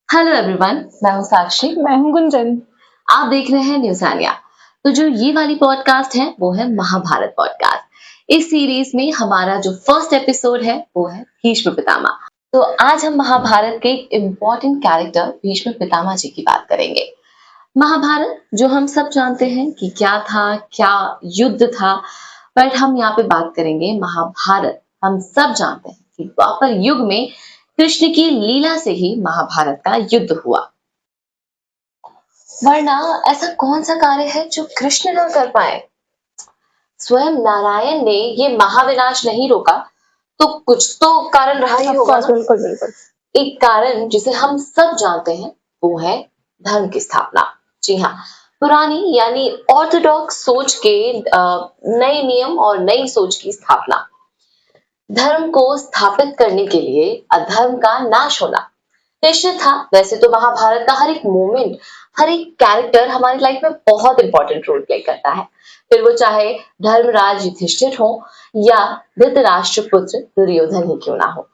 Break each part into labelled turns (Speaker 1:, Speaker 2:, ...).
Speaker 1: Hello everyone, मैं हूं साक्षी।
Speaker 2: मैं हूँ गुंजन।
Speaker 1: आप देख रहे हैं न्यूज़ानिया। तो जो ये वाली पॉडकास्ट है वो है महाभारत पॉडकास्ट। इस सीरीज में हमारा जो फर्स्ट एपिसोड है वो है भीष्म पितामह। तो आज हम महाभारत के एक इम्पोर्टेंट कैरेक्टर भीष्म पितामह जी की बात करेंगे। महाभारत जो हम सब जानते हैं कि क्या था, क्या युद्ध था, बट हम यहाँ पे बात करेंगे महाभारत। हम सब जानते हैं कि द्वापर युग में कृष्ण की लीला से ही महाभारत का युद्ध हुआ, वरना ऐसा कौन सा कार्य है जो कृष्ण ना कर पाए। स्वयं नारायण ने ये महाविनाश नहीं रोका तो कुछ तो कारण रहा ही होगा ना।
Speaker 2: बिल्कुल बिल्कुल।
Speaker 1: एक कारण जिसे हम सब जानते हैं वो है धर्म की स्थापना। जी हाँ, पुरानी यानी ऑर्थोडॉक्स सोच के नए नियम और नई सोच की स्थापना। धर्म को स्थापित करने के लिए अधर्म का नाश होना निश्चित था। वैसे तो महाभारत का हर एक मोमेंट, हर एक कैरेक्टर हमारी लाइफ में बहुत इंपॉर्टेंट रोल प्ले करता है, फिर वो चाहे धर्मराज युधिष्ठिर हो या धृतराष्ट्र पुत्र दुर्योधन ही क्यों ना हो।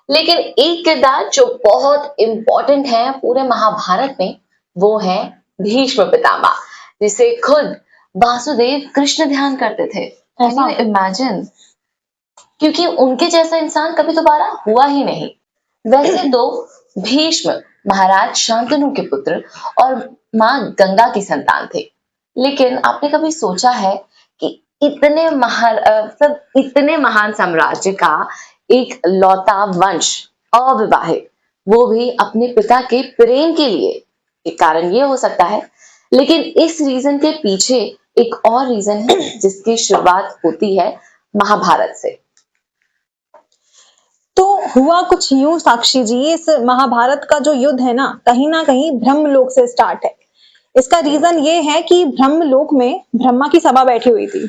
Speaker 1: लेकिन एक किरदार जो बहुत इंपॉर्टेंट है पूरे महाभारत में वो है भीष्म पितामह, जिसे खुद वासुदेव कृष्ण ध्यान करते थे।
Speaker 2: ऐसा
Speaker 1: इमेजिन, क्योंकि उनके जैसा इंसान कभी दोबारा हुआ ही नहीं। वैसे तो भीष्म महाराज शांतनु के पुत्र और मां गंगा की संतान थे, लेकिन आपने कभी सोचा है कि इतने महान साम्राज्य का एक लौता वंश अविवाहित, वो भी अपने पिता के प्रेम के लिए। एक कारण ये हो सकता है, लेकिन इस रीजन के पीछे एक और रीजन है जिसकी शुरुआत होती है महाभारत से।
Speaker 2: तो हुआ कुछ यूं साक्षी जी, इस महाभारत का जो युद्ध है ना कहीं ब्रह्मलोक से स्टार्ट है। इसका रीजन ये है कि ब्रह्मलोक में ब्रह्मा की सभा बैठी हुई थी।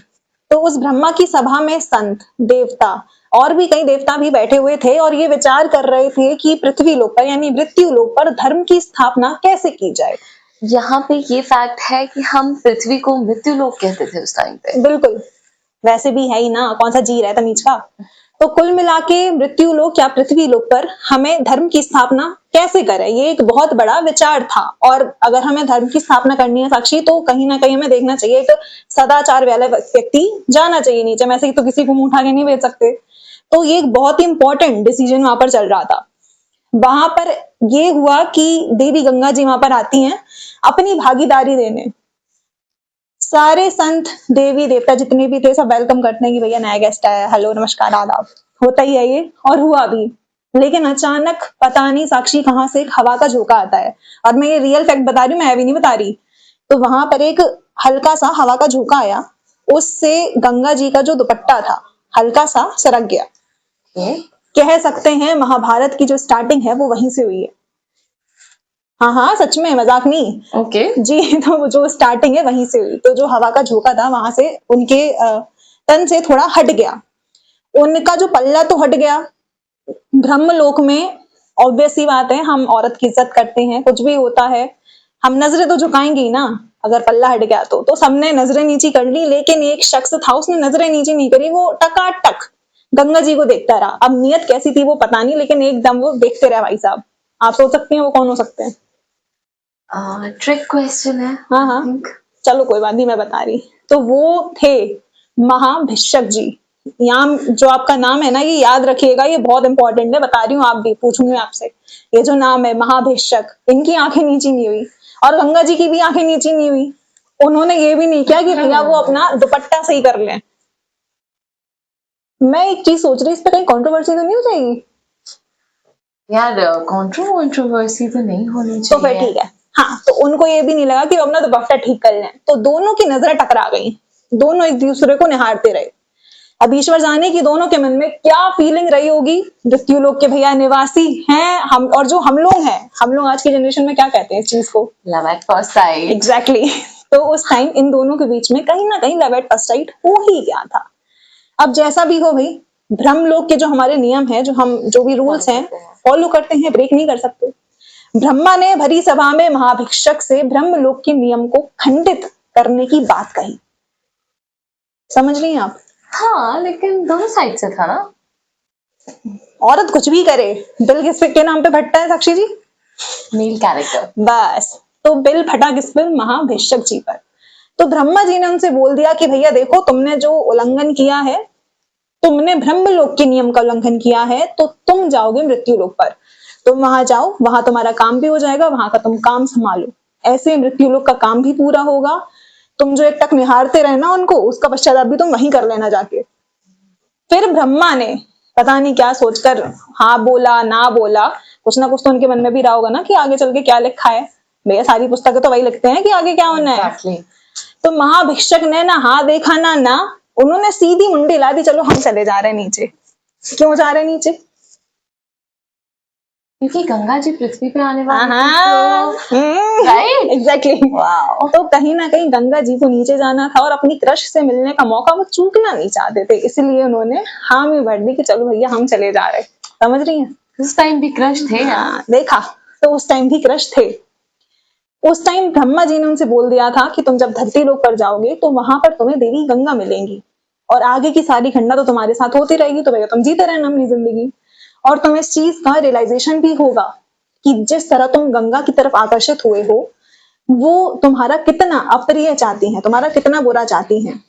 Speaker 2: तो उस ब्रह्मा की सभा में संत, देवता और भी कई देवता भी बैठे हुए थे और ये विचार कर रहे थे कि पृथ्वी लोक पर यानी मृत्यु लोक पर धर्म की स्थापना कैसे की जाए।
Speaker 1: यहाँ पे ये फैक्ट है कि हम पृथ्वी को मृत्यु लोक कहते थे उस टाइम पे।
Speaker 2: बिल्कुल, वैसे भी है ही ना, कौन सा जी रहा है तमीज का। तो कुल मिला के मृत्यु लोक या पृथ्वी लोक पर हमें धर्म की स्थापना कैसे करें, ये एक बहुत बड़ा विचार था। और अगर हमें धर्म की स्थापना करनी है साक्षी, तो कहीं ना कहीं हमें देखना चाहिए एक सदाचार वाला व्यक्ति जाना चाहिए नीचे। में से तो किसी को मुंह उठा के नहीं भेज सकते। तो ये एक बहुत ही इंपॉर्टेंट डिसीजन वहां पर चल रहा था। वहां पर ये हुआ कि देवी गंगा जी वहां पर आती हैं अपनी भागीदारी देने। सारे संत, देवी देवता जितने भी थे सब वेलकम करते हैं कि भैया नया गेस्ट आया, हेलो नमस्कार आदाब, होता ही है ये। और हुआ भी। लेकिन अचानक पता नहीं साक्षी कहां से एक हवा का झोंका आता है। और मैं ये रियल फैक्ट बता रही हूँ, मैं भी नहीं बता रही। तो वहां पर एक हल्का सा हवा का झोंका आया, उससे गंगा जी का जो दुपट्टा था हल्का सा सरक गया। कह सकते हैं महाभारत की जो स्टार्टिंग है वो वहीं से हुई है। हाँ हाँ, सच में, मजाक नहीं।
Speaker 1: ओके
Speaker 2: जी, तो जो स्टार्टिंग है वहीं से हुई। तो जो हवा का झोंका था वहां से उनके तन से थोड़ा हट गया। उनका जो पल्ला तो हट गया। ब्रह्मलोक में ऑब्वियस सी बात है, हम औरत की इज्जत करते हैं, कुछ भी होता है हम नजरें तो झुकाएंगे ही ना। अगर पल्ला हट गया तो सबने नजरें नीची कर ली। लेकिन एक शख्स था, उसने नजरें नीची नहीं करी, वो टकाटक गंगा जी को देखता रहा। अब नियत कैसी थी वो पता नहीं, लेकिन एकदम वो देखते रहे। भाई साहब, आप सोच सकते हैं वो कौन हो सकते हैं?
Speaker 1: ट्रिक क्वेश्चन है।
Speaker 2: हाँ हाँ, चलो कोई बात नहीं, मैं बता रही। तो वो थे महाभिषक जी। यहाँ जो आपका नाम है ना, ये याद रखिएगा, ये बहुत इंपॉर्टेंट है, बता रही हूँ। आप भी पूछूंगी आपसे। ये जो नाम है महाभिषक, इनकी आंखें नीची नहीं हुई और गंगा जी की भी आंखें नीची नहीं हुई। उन्होंने ये भी नहीं किया कि भैया वो अपना दुपट्टा सही कर लें। मैं एक चीज सोच रही, इस पे कहीं कंट्रोवर्सी तो नहीं हो जाएगी?
Speaker 1: यार कंट्रोवर्सी तो नहीं होनी
Speaker 2: तो फिर
Speaker 1: चाहिए।
Speaker 2: ठीक है। हाँ, तो उनको ये भी नहीं लगा कि वो अपना दुपट्टा ठीक कर लें। तो दोनों की नजरें टकरा गई। दोनों एक दूसरे को निहारते रहे। अब ईश्वर जाने कि दोनों के मन में क्या फीलिंग रही होगी। मृत्यु लोक के भैया निवासी हैं हम, और जो हम लोग हैं, हम लोग आज की जनरेशन में क्या कहते हैं इस चीज को?
Speaker 1: Love at first sight.
Speaker 2: Exactly. तो उस टाइम इन दोनों के बीच में कहीं ना कहीं लव एट फर्स्ट साइट हो ही गया था। अब जैसा भी हो भाई, ब्रह्मलोक के जो हमारे नियम है, जो भी रूल्स हैं, फॉलो करते हैं, ब्रेक नहीं कर सकते। ब्रह्मा ने भरी सभा में महाभिषक से ब्रह्मलोक के नियम को खंडित करने की बात कही। समझ रही हैं आप?
Speaker 1: हाँ, लेकिन दोनों साइड से था ना।
Speaker 2: औरत कुछ भी करे, दिल किस के नाम पे भटता है साक्षी जी?
Speaker 1: Male character.
Speaker 2: बस, तो बिल फटा किस पर? महाभिषक जी पर। तो ब्रह्मा जी ने उनसे बोल दिया कि भैया देखो, तुमने जो उल्लंघन किया है, तुमने ब्रह्मलोक के नियम का उल्लंघन किया है, तो तुम जाओगे मृत्यु लोक पर। तुम वहां जाओ, वहां तुम्हारा काम भी हो जाएगा, वहां का तुम काम संभालो। ऐसे मृत्यु लोक का काम भी पूरा होगा। तुम जो एक टक निहारते रहे ना उनको, उसका पश्चाताप भी तुम वहीं कर लेना जाके। फिर ब्रह्मा ने पता नहीं क्या सोचकर हाँ बोला ना बोला, कुछ ना कुछ तो उनके मन में भी रहा होगा ना कि आगे चल के क्या लिखा है। भैया सारी पुस्तकें तो वही लिखते हैं कि आगे क्या होना है।
Speaker 1: Exactly.
Speaker 2: तो महाभिषक ने ना हाँ देखा ना ना, उन्होंने सीधी मुंडी ला दी, चलो हम चले जा रहे हैं नीचे। क्यों जा रहे हैं नीचे?
Speaker 1: क्योंकि गंगा जी पृथ्वी पे आने वाली
Speaker 2: हाँ,
Speaker 1: थी, राइट।
Speaker 2: एग्जैक्टली।
Speaker 1: वाओ।
Speaker 2: तो कहीं ना कहीं गंगा जी को नीचे जाना था और अपनी क्रश से मिलने का मौका वो चूकना नहीं चाहते थे, इसलिए उन्होंने हामी भर दी कि चलो भैया हम चले जा रहे हैं। समझ रही हैं?
Speaker 1: उस टाइम भी क्रश थे यार।
Speaker 2: हाँ, देखा, तो उस टाइम भी क्रश थे। उस टाइम ब्रह्मा जी ने उनसे बोल दिया था कि तुम जब धरती लोक पर जाओगे तो वहां पर तुम्हें देवी गंगा मिलेंगी, और आगे की सारी खंडा तो तुम्हारे साथ होती रहेगी, तो भैया तुम जीते रहना अपनी जिंदगी। और तुम्हें इस चीज का रियलाइजेशन भी होगा कि जिस तरह तुम गंगा की तरफ आकर्षित हुए हो, वो तुम्हारा कितना अप्रिय चाहती हैं, तुम्हारा कितना बुरा चाहती हैं।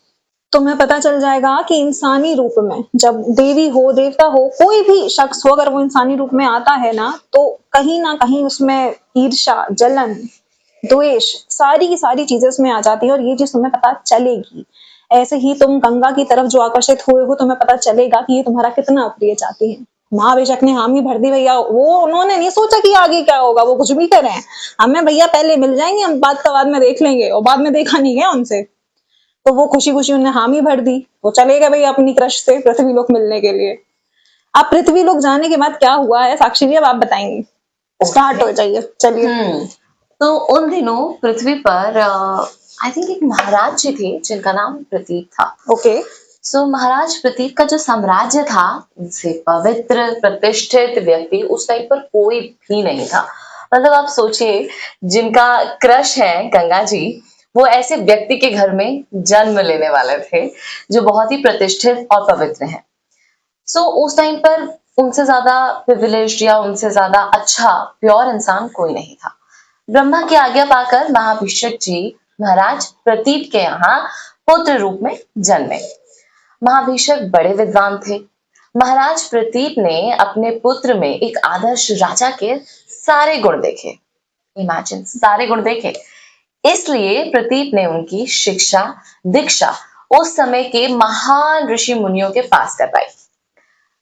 Speaker 2: तुम्हें पता चल जाएगा कि इंसानी रूप में, जब देवी हो देवता हो कोई भी शख्स हो, अगर वो इंसानी रूप में आता है ना, तो कहीं ना कहीं उसमें ईर्ष्या, जलन, द्वेष, सारी की सारी चीजें उसमें आ जाती है, और ये चीज तुम्हें पता चलेगी। ऐसे ही तुम गंगा की तरफ जो आकर्षित हुए हो, तुम्हें पता चलेगा कि ये तुम्हारा कितना अप्रिय चाहती है। महाभिषक ने हामी भर दी भैया, वो उन्होंने नहीं सोचा कि आगे क्या होगा, वो कुछ भी करें, हमें भैया पहले मिल जाएंगे, हम बात का बाद में देख लेंगे, और बाद में देखा नहीं गया उनसे। तो वो खुशी खुशी उन्हें हामी भर दी, वो चले गए भैया अपनी क्रश से पृथ्वी लोक मिलने के लिए। अब पृथ्वी लोक जाने के बाद क्या हुआ है साक्षी जी, अब आप बताएंगी। स्टार्ट हो जाइए, चलिए।
Speaker 1: तो उन दिनों पृथ्वी पर आई थिंक एक महाराज जी थे जिनका नाम प्रतीप था।
Speaker 2: ओके।
Speaker 1: सो महाराज प्रतीप का जो साम्राज्य था, उनसे पवित्र प्रतिष्ठित व्यक्ति उस टाइम पर कोई भी नहीं था। मतलब आप सोचिए, जिनका क्रश है गंगा जी, वो ऐसे व्यक्ति के घर में जन्म लेने वाले थे जो बहुत ही प्रतिष्ठित और पवित्र हैं। सो उस टाइम पर उनसे ज्यादा प्रिविलेज्ड या उनसे ज्यादा अच्छा प्योर इंसान कोई नहीं था। ब्रह्मा की आज्ञा पाकर महाभिषक जी महाराज प्रतीप के यहाँ पुत्र रूप में जन्मे। महाभिषक बड़े विद्वान थे। महाराज प्रतीप ने अपने पुत्र में एक आदर्श राजा के सारे गुण देखे। इमेजिन, सारे गुण देखे। इसलिए प्रतीप ने उनकी शिक्षा दीक्षा उस समय के महान ऋषि मुनियों के पास करवाई।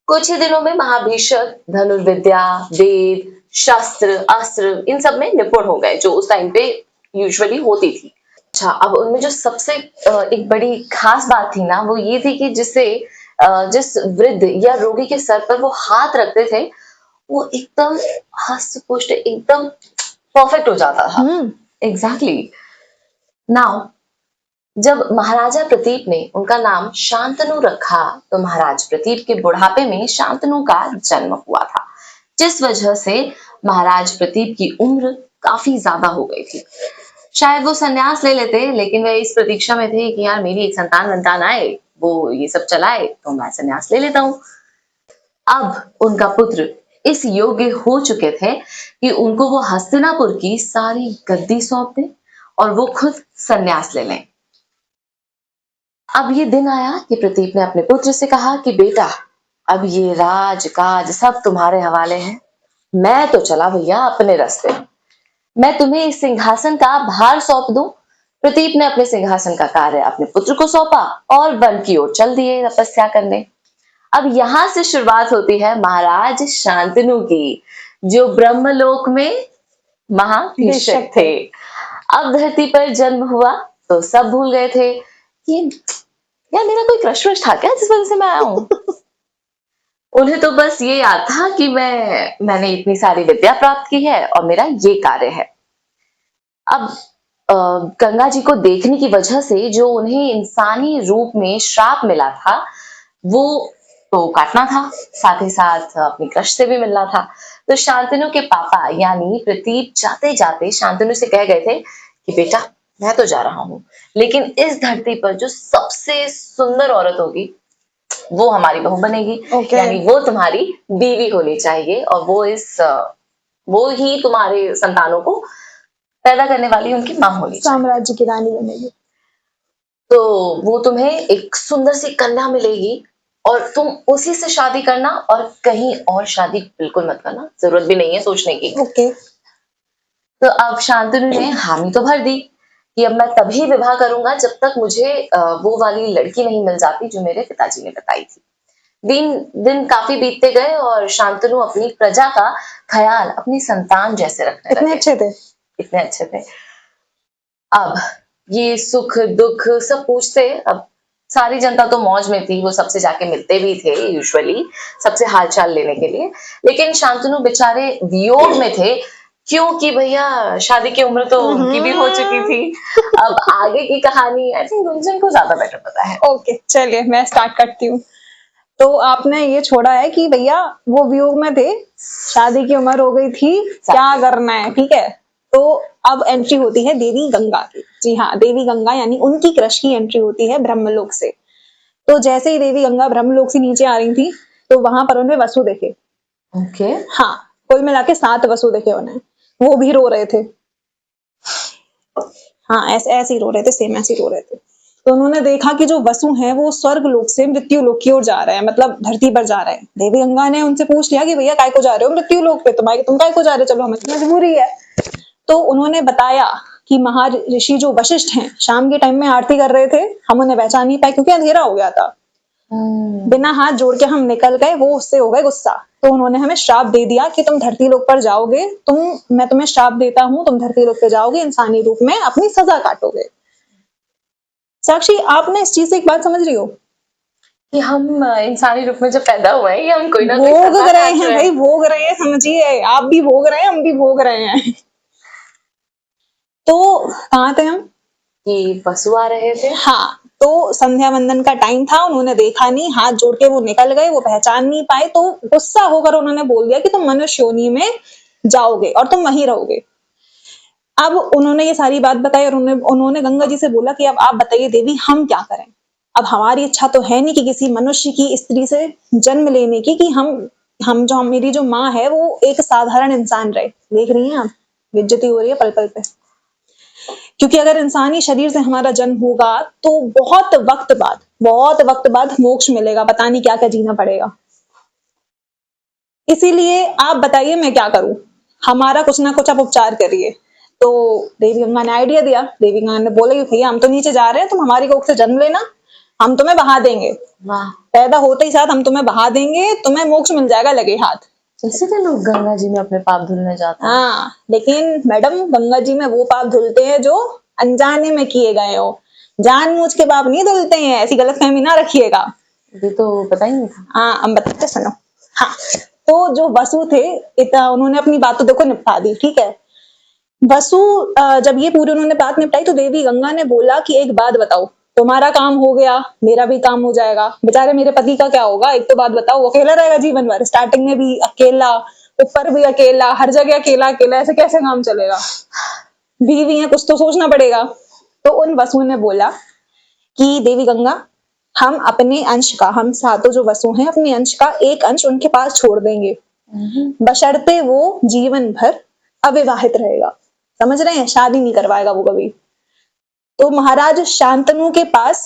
Speaker 1: कुछ ही दिनों में महाभिषक धनुर्विद्या, वेद, शस्त्र, अस्त्र इन सब में निपुण हो गए, जो उस टाइम पे यूजुअली होती थी। अच्छा, अब उनमें जो सबसे एक बड़ी खास बात थी ना, वो ये थी कि जिस वृद्ध या रोगी के सर पर वो हाथ रखते थे, वो एकदम हष्ट पुष्ट, एकदम परफेक्ट हो जाता था। एग्जैक्टली। नाउ जब महाराजा प्रतीप ने उनका नाम शांतनु रखा, तो महाराज प्रतीप के बुढ़ापे में शांतनु का जन्म हुआ था, जिस वजह से महाराज प्रतीप की उम्र काफी ज्यादा हो गई थी। शायद वो संन्यास ले लेते, लेकिन वे इस प्रतीक्षा में थे कि यार मेरी एक संतान आए, वो ये सब चलाए, तो मैं संन्यास ले लेता हूँ। अब उनका पुत्र इस योग्य हो चुके थे कि उनको वो हस्तिनापुर की सारी गद्दी सौंप दें और वो खुद संन्यास ले लें। अब ये दिन आया कि प्रतीप ने अपने पुत्र से कहा कि बेटा, अब ये राज काज सब तुम्हारे हवाले है, मैं तो चला भैया अपने रास्ते, मैं तुम्हें इस सिंहासन का भार सौंप दूं। प्रतीप ने अपने सिंहासन का कार्य अपने पुत्र को सौंपा और वन की ओर चल दिए तपस्या करने। अब यहां से शुरुआत होती है महाराज शांतनु की, जो ब्रह्मलोक में महाभिषक थे। अब धरती पर जन्म हुआ तो सब भूल गए थे कि यार मेरा कोई क्रश वश था क्या जिस वजह से मैं आया हूँ। उन्हें तो बस ये याद था कि मैंने इतनी सारी विद्या प्राप्त की है और मेरा ये कार्य है। अब गंगा जी को देखने की वजह से जो उन्हें इंसानी रूप में श्राप मिला था, वो तो काटना था, साथ ही साथ अपनी क्रश से भी मिलना था। तो शांतनु के पापा यानी प्रतीप जाते जाते शांतनु से कह गए थे कि बेटा, मैं तो जा रहा हूँ, लेकिन इस धरती पर जो सबसे सुंदर औरत होगी वो हमारी बहू बनेगी। यानी वो तुम्हारी बीवी होनी चाहिए और वो इस वो ही तुम्हारे संतानों को पैदा करने वाली उनकी माँ होनी चाहिए।
Speaker 2: साम्राज्य की रानी बनेगी।
Speaker 1: तो वो तुम्हें एक सुंदर सी कन्या मिलेगी और तुम उसी से शादी करना और कहीं और शादी बिल्कुल मत करना, जरूरत भी नहीं है सोचने की।
Speaker 2: ओके।
Speaker 1: तो अब शांतनु ने हामी तो भर दी कि अब मैं तभी विवाह करूंगा जब तक मुझे वो वाली लड़की नहीं मिल जाती जो मेरे पिताजी ने बताई थी। दिन दिन काफी बीतते गए और शांतनु अपनी प्रजा का ख्याल अपनी संतान जैसे रखने
Speaker 2: इतने
Speaker 1: लगे।
Speaker 2: अच्छे थे।
Speaker 1: इतने अच्छे थे। अब ये सुख दुख सब पूछते। अब सारी जनता तो मौज में थी, वो सबसे जाके मिलते भी थे यूजुअली, सबसे हालचाल लेने के लिए। लेकिन शांतनु बेचारे वियोग में थे, क्योंकि भैया शादी की उम्र तो उनकी भी हो चुकी थी। अब आगे की कहानी आई थिंक गुंजन को ज्यादा बेटर पता है।
Speaker 2: ओके, चलिए मैं स्टार्ट करती हूँ। तो आपने ये छोड़ा है कि भैया वो वियोग में थे, शादी की उम्र हो गई थी, क्या करना है, ठीक है। तो अब एंट्री होती है देवी गंगा की। जी हाँ, देवी गंगा यानी उनकी क्रश की एंट्री होती है ब्रह्मलोक से। तो जैसे ही देवी गंगा ब्रह्मलोक से नीचे आ रही थी, तो वहां पर उन्हें वसु देखे।
Speaker 1: ओके।
Speaker 2: हाँ, कुल मिला के 7 वसु देखे उन्हें। वो भी रो रहे थे। हाँ, ऐसे ही रो रहे थे, सेम ऐसे ही रो रहे थे। तो उन्होंने देखा कि जो वसु हैं वो स्वर्ग लोक से मृत्यु लोक की ओर जा रहे हैं, मतलब धरती पर जा रहे हैं। देवी गंगा ने उनसे पूछ लिया कि भैया काय को जा रहे हो मृत्यु लोक पे, तुम काय को जा रहे हो, चलो हमें मजबूरी है। तो उन्होंने बताया कि महर्षि जो वशिष्ठ हैं शाम के टाइम में आरती कर रहे थे, हम उन्हें पहचान नहीं पाए क्योंकि अंधेरा हो गया था। बिना हाथ जोड़ के हम निकल गए, वो उससे हो गए गुस्सा। तो उन्होंने हमें श्राप दे दिया कि तुम धरती लोक पर जाओगे, मैं तुम्हें श्राप देता हूँ, तुम धरती लोक पे जाओगे, इंसानी रूप में अपनी सजा काटोगे। साक्षी, आपने इस चीज से एक बात समझ रही हो
Speaker 1: कि हम इंसानी रूप में जब पैदा हुए हैं, हम कोई ना कोई
Speaker 2: भोग
Speaker 1: सजा
Speaker 2: रहे
Speaker 1: काट
Speaker 2: हैं भाई, भोग रहे हैं, समझिए। आप भी भोग रहे हैं, हम भी भोग रहे हैं। तो कहाँ थे हम?
Speaker 1: कि वसु आ रहे थे।
Speaker 2: हाँ, तो संध्या वंदन का टाइम था, उन्होंने देखा नहीं, हाथ जोड़ के वो निकल गए, वो पहचान नहीं पाए। तो गुस्सा होकर उन्होंने बोल दिया कि तुम मनुष्य योनि में जाओगे और तुम वहीं रहोगे। अब उन्होंने ये सारी बात बताई और उन्होंने गंगा जी से बोला कि अब आप बताइए देवी, हम क्या करें। अब हमारी इच्छा तो है नहीं कि किसी मनुष्य की स्त्री से जन्म लेने की, कि मेरी जो माँ है वो एक साधारण इंसान रहे। देख रही हैं आप, बेइज्जती हो रही है पल पल पे। क्योंकि अगर इंसानी शरीर से हमारा जन्म होगा तो बहुत वक्त बाद मोक्ष मिलेगा, पता नहीं क्या क्या जीना पड़ेगा। इसीलिए आप बताइए मैं क्या करूं, हमारा कुछ ना कुछ आप उपचार करिए। तो देवी गंगा ने आइडिया दिया। देवी गंगा ने बोला कि भैया हम तो नीचे जा रहे हैं, तुम हमारी कोख से जन्म लेना, हम तुम्हें बहा देंगे।
Speaker 1: वाह,
Speaker 2: पैदा होते ही साथ हम तुम्हें बहा देंगे, तुम्हें मोक्ष मिल जाएगा लगे हाथ।
Speaker 1: इसीलिए लोग गंगा जी में अपने पाप धुलने जाते हैं।
Speaker 2: हाँ, लेकिन मैडम गंगा जी में वो पाप धुलते हैं जो अनजाने में किए गए हो, जानबूझ के पाप नहीं धुलते हैं, ऐसी गलतफहमी ना रखिएगा।
Speaker 1: ये तो पता ही नहीं था।
Speaker 2: हाँ, हम बताते, सुनो। हाँ, तो जो वसु थे, उन्होंने अपनी बात तो देखो निपटा दी, ठीक है। वसु जब ये पूरी उन्होंने बात निपटाई तो देवी गंगा ने बोला कि एक बात बताओ, तुम्हारा काम हो गया, मेरा भी काम हो जाएगा, बेचारे मेरे पति का क्या होगा, एक तो बात बताओ, वो अकेला रहेगा जीवन भर, स्टार्टिंग में भी अकेला, ऊपर भी अकेला, हर जगह अकेला अकेला, ऐसे कैसे काम चलेगा। बीवी है, कुछ तो सोचना पड़ेगा। तो उन वसु ने बोला कि देवी गंगा, हम अपने अंश का, हम सातों जो वसु हैं अपने अंश का एक अंश उनके पास छोड़ देंगे, बशर्ते वो जीवन भर अविवाहित रहेगा। समझ रहे हैं, शादी नहीं करवाएगा वो कभी। तो महाराज शांतनु के पास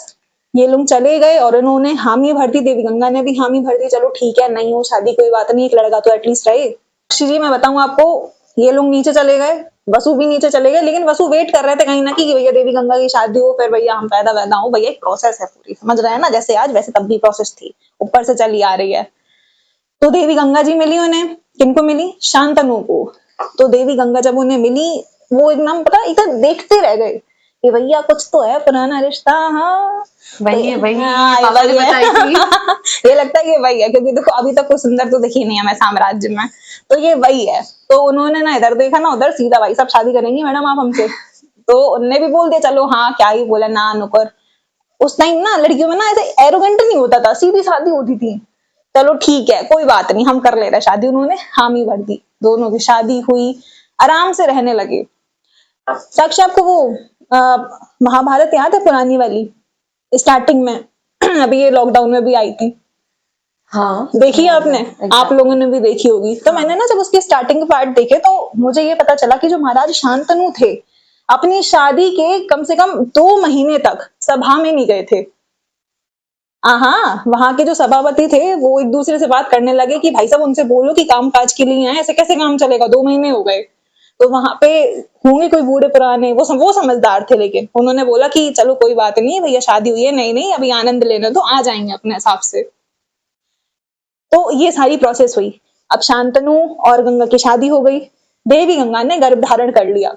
Speaker 2: ये लोग चले गए और इन्होंने हामी भर दी, देवी गंगा ने भी हामी भर दी। चलो ठीक है, नहीं हो शादी कोई बात नहीं, एक लड़का तो एटलीस्ट रहे। जी मैं बताऊं आपको, ये लोग नीचे चले गए, वसु भी नीचे चले गए, लेकिन वसु वेट कर रहे थे कहीं ना कि भैया देवी गंगा की शादी हो, फिर भैया हम पैदा वैदा हो, भैया एक प्रोसेस है पूरी, समझ रहे हैं ना, जैसे आज वैसे तब भी प्रोसेस थी, ऊपर से चली आ रही है। तो देवी गंगा जी मिली उन्हें, किनको मिली, शांतनु को। तो देवी गंगा जब उन्हें मिली, वो एकदम पता इधर देखते रह गए कि भैया कुछ तो है पुराना रिश्ता। हाँ
Speaker 1: वही
Speaker 2: हाँ,
Speaker 1: पापा ने बताई थी।
Speaker 2: ये लगता है कि वही है, क्योंकि देखो अभी तक कोई सुंदर तो दिखी नहीं है मैं साम्राज्य में, तो ये वही है। तो उन्होंने ना इधर देखा ना उधर, सीधा भाई सब शादी करेंगी मैडम आप हमसे। तो उनने भी बोल दिया चलो हाँ, क्या ही बोला ना नुकर। उस टाइम ना लड़कियों में ना ऐसे एरोगेंट नहीं होता था, सीधी शादी होती थी। चलो ठीक है, कोई बात नहीं, हम कर ले रहे शादी। उन्होंने हामी भर दी, दोनों की शादी हुई, आराम से रहने लगे। साक्षी, आपको वो महाभारत याद है पुरानी वाली, स्टार्टिंग में अभी ये लॉकडाउन में भी आई थी।
Speaker 1: हाँ
Speaker 2: देखी है आपने?
Speaker 1: exactly.
Speaker 2: आप लोगों ने भी देखी होगी। तो मैंने ना जब उसके स्टार्टिंग के पार्ट देखे तो मुझे ये पता चला कि जो महाराज शांतनु थे अपनी शादी के कम से कम 2 महीने तक सभा में नहीं गए थे। हाँ, वहां के जो सभापति थे वो एक दूसरे से बात करने लगे कि भाई साहब उनसे बोलो कि काम काज के लिए आए, ऐसे कैसे काम चलेगा, 2 महीने हो गए। तो वहां पे होंगे कोई बूढ़े पुराने, वो समझदार थे, लेकिन उन्होंने बोला कि चलो कोई बात नहीं भैया, शादी हुई है, नहीं नहीं अभी आनंद लेने तो आ जाएंगे अपने हिसाब से। तो ये सारी प्रोसेस हुई। अब शांतनु और गंगा की शादी हो गई, देवी गंगा ने गर्भ धारण कर लिया।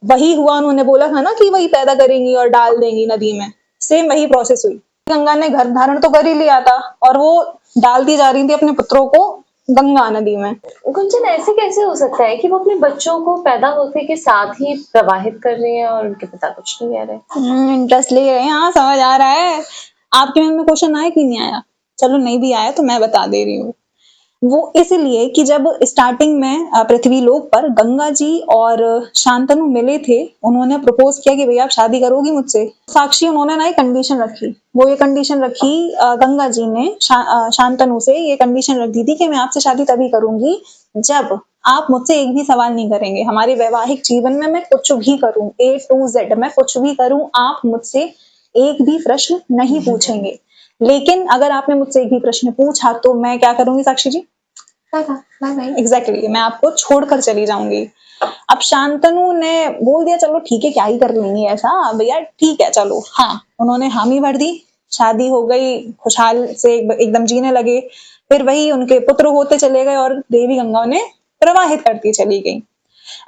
Speaker 2: वही हुआ, उन्होंने बोला था ना कि वही पैदा करेंगी और डाल देंगी नदी में, सेम वही प्रोसेस हुई। गंगा ने गर्भ धारण तो कर ही लिया था और वो डालती जा रही थी अपने पुत्रों को गंगा नदी में।
Speaker 1: गुंजन, ऐसे कैसे हो सकता है कि वो अपने बच्चों को पैदा होते के साथ ही प्रवाहित कर रही है और उनके पिता कुछ नहीं कह रहे?
Speaker 2: इंटरेस्ट ले रहे हैं, हाँ समझ आ रहा है। आपके मन में क्वेश्चन आया कि नहीं आया? चलो नहीं भी आया तो मैं बता दे रही हूँ। वो इसलिए कि जब स्टार्टिंग में पृथ्वी लोक पर गंगा जी और शांतनु मिले थे, उन्होंने प्रपोज किया कि भैया आप शादी करोगी मुझसे। साक्षी उन्होंने ना एक कंडीशन रखी, वो ये कंडीशन रखी, गंगा जी ने शांतनु से ये कंडीशन रख दी थी कि मैं आपसे शादी तभी करूंगी जब आप मुझसे एक भी सवाल नहीं करेंगे। हमारे वैवाहिक जीवन में मैं कुछ भी करूं, A to Z मैं कुछ भी करूं, आप मुझसे एक भी प्रश्न नहीं पूछेंगे। लेकिन अगर आपने मुझसे एक भी प्रश्न पूछा तो मैं क्या करूंगी साक्षी जी? एग्जैक्टली, मैं आपको छोड़कर चली जाऊंगी। अब शांतनु ने बोल दिया चलो ठीक है, क्या ही कर लेंगे ऐसा भैया, ठीक है चलो। हाँ, उन्होंने हामी भर दी, शादी हो गई, खुशहाल से एकदम जीने लगे। फिर वही उनके पुत्र होते चले गए और देवी गंगा उन्हें प्रवाहित करती चली गई।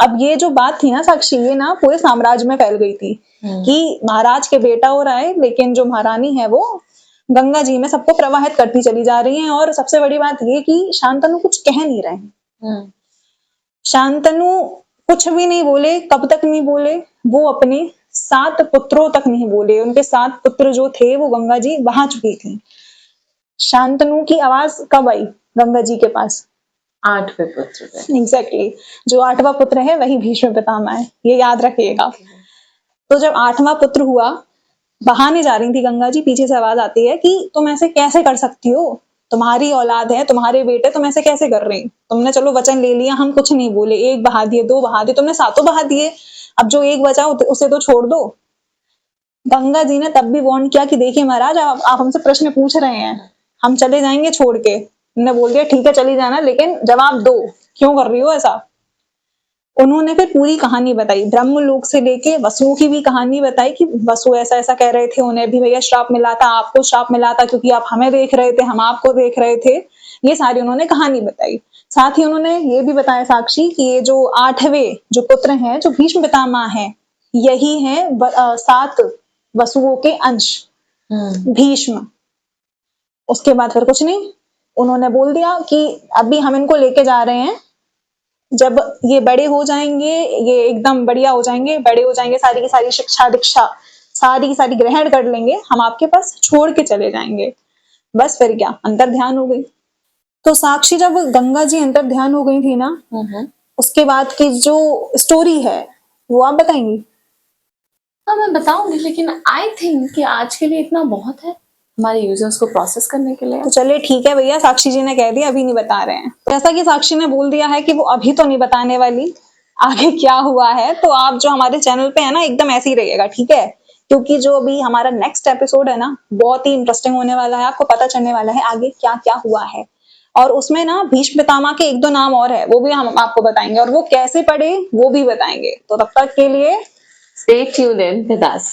Speaker 2: अब ये जो बात थी ना साक्षी, ये ना पूरे साम्राज्य में फैल गई थी कि महाराज के बेटा हो रहा है, लेकिन जो महारानी है वो गंगा जी में सबको प्रवाहित करती चली जा रही हैं। और सबसे बड़ी बात ये कि शांतनु कुछ कह नहीं रहे हैं। शांतनु कुछ भी नहीं बोले, कब तक नहीं बोले, वो अपने 7 पुत्रों तक नहीं बोले। उनके 7 पुत्र जो थे वो गंगा जी बहा चुकी थी। शांतनु की आवाज कब आई गंगा जी के पास?
Speaker 1: 8वें पुत्र पे।
Speaker 2: एग्जैक्टली, जो 8वां पुत्र है वही भीष्म पितामह है, ये याद रखिएगा। तो जब 8वां पुत्र हुआ, बहाने जा रही थी गंगा जी, पीछे से आवाज आती है कि तुम ऐसे कैसे कर सकती हो, तुम्हारी औलाद है, तुम्हारे बेटे, तुम ऐसे कैसे कर रही? तुमने चलो वचन ले लिया, हम कुछ नहीं बोले, 1 बहा दिए, 2 बहा दिए, तुमने 7 बहा दिए, अब जो 1 बचा उसे तो छोड़ दो। गंगा जी ने तब भी वार्न किया कि देखिए महाराज, आप हमसे प्रश्न पूछ रहे हैं, हम चले जाएंगे छोड़ के। उन्होंने बोल दिया ठीक है चली जाना, लेकिन जवाब दो, क्यों कर रही हो ऐसा? उन्होंने फिर पूरी कहानी बताई, ब्रह्मलोक से लेके वसुओं की भी कहानी बताई कि वसु ऐसा ऐसा कह रहे थे, उन्हें भी भैया श्राप मिला था, आपको श्राप मिला था क्योंकि आप हमें देख रहे थे, हम आपको देख रहे थे। ये सारी उन्होंने कहानी बताई। साथ ही उन्होंने ये भी बताया साक्षी कि ये जो 8वें जो पुत्र हैं, जो भीष्म पितामह हैं, यही हैं 7 वसुओं के अंश, भीष्म। उसके बाद फिर कुछ नहीं, उन्होंने बोल दिया कि अभी हम इनको लेके जा रहे हैं, जब ये बड़े हो जाएंगे, ये एकदम बढ़िया हो जाएंगे, बड़े हो जाएंगे, सारी की सारी शिक्षा दीक्षा सारी की सारी ग्रहण कर लेंगे, हम आपके पास छोड़ के चले जाएंगे। बस फिर क्या, अंतर ध्यान हो गई। तो साक्षी जब गंगा जी अंतर ध्यान हो गई थी ना, उसके बाद की जो स्टोरी है वो आप बताएंगी?
Speaker 1: हाँ मैं बताऊंगी, लेकिन आई थिंक कि आज के लिए इतना बहुत है हमारे यूजर्स को प्रोसेस करने के लिए।
Speaker 2: तो चलिए ठीक है भैया, साक्षी जी ने कह दिया अभी नहीं बता रहे हैं। जैसा कि साक्षी ने बोल दिया है कि वो अभी तो नहीं बताने वाली आगे क्या हुआ है, तो आप जो हमारे चैनल पे है ना एकदम ऐसे ही रहिएगा, ठीक है? क्योंकि जो अभी हमारा नेक्स्ट एपिसोड है ना, बहुत ही इंटरेस्टिंग होने वाला है, आपको पता चलने वाला है आगे क्या क्या हुआ है। और उसमें ना भीष्म पितामह के 1-2 नाम और है, वो भी हम आपको बताएंगे, और वो कैसे पढ़े वो भी बताएंगे। तो तब तक के लिए
Speaker 1: stay tuned in with us.